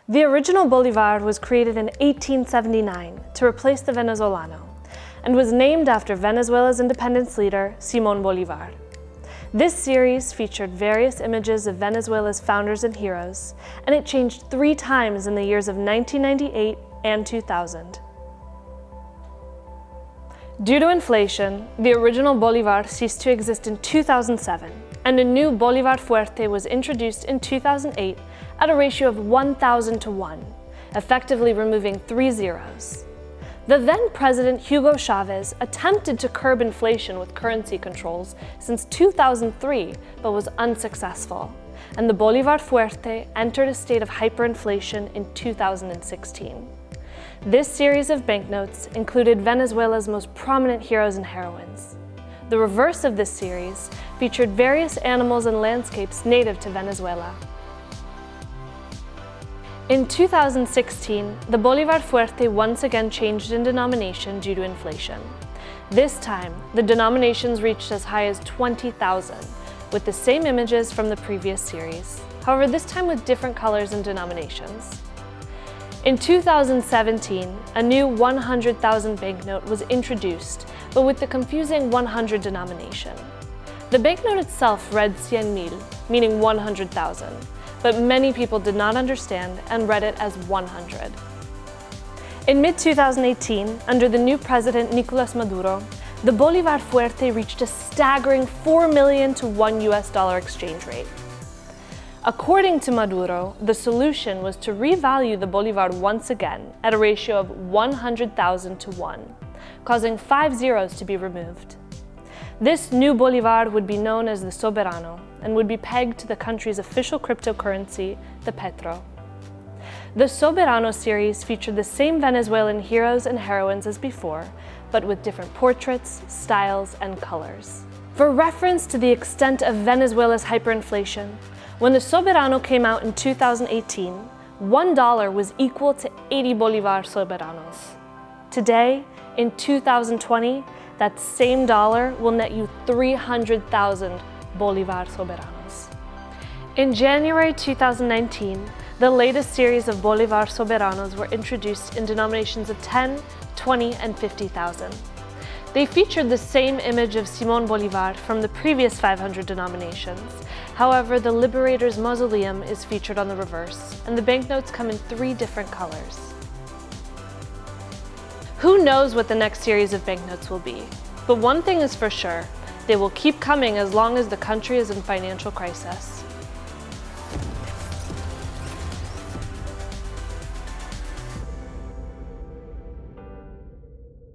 The original Bolivar was created in 1879 to replace the Venezolano and was named after Venezuela's independence leader, Simón Bolívar. This series featured various images of Venezuela's founders and heroes, and it changed 3 times in the years of 1998 and 2000. Due to inflation, the original Bolivar ceased to exist in 2007, and a new Bolivar Fuerte was introduced in 2008 at a ratio of 1,000 to 1, effectively removing 3 zeros. The then President Hugo Chavez attempted to curb inflation with currency controls since 2003, but was unsuccessful, and the Bolivar Fuerte entered a state of hyperinflation in 2016. This series of banknotes included Venezuela's most prominent heroes and heroines. The reverse of this series featured various animals and landscapes native to Venezuela. In 2016, the Bolivar Fuerte once again changed in denomination due to inflation. This time, the denominations reached as high as 20,000, with the same images from the previous series, however this time with different colors and denominations. In 2017, a new 100,000 banknote was introduced, but with the confusing 100 denomination. The banknote itself read 100,000, meaning 100,000, but many people did not understand and read it as 100. In mid-2018, under the new president Nicolas Maduro, the Bolivar Fuerte reached a staggering 4 million to $1 exchange rate. According to Maduro, the solution was to revalue the Bolivar once again at a ratio of 100,000 to 1, causing 5 zeros to be removed. This new Bolivar would be known as the Soberano and would be pegged to the country's official cryptocurrency, the petro. The Soberano series featured the same Venezuelan heroes and heroines as before, but with different portraits, styles, and colors. For reference to the extent of Venezuela's hyperinflation, when the Soberano came out in 2018, $1 was equal to 80 Bolivar Soberanos. Today, in 2020, that same dollar will net you 300,000 Bolivar Soberanos. In January 2019, the latest series of Bolivar Soberanos were introduced in denominations of 10, 20, and 50,000. They featured the same image of Simón Bolívar from the previous 500 denominations. However, the Liberator's mausoleum is featured on the reverse, and the banknotes come in 3 different colors. Who knows what the next series of banknotes will be? But one thing is for sure, they will keep coming as long as the country is in financial crisis.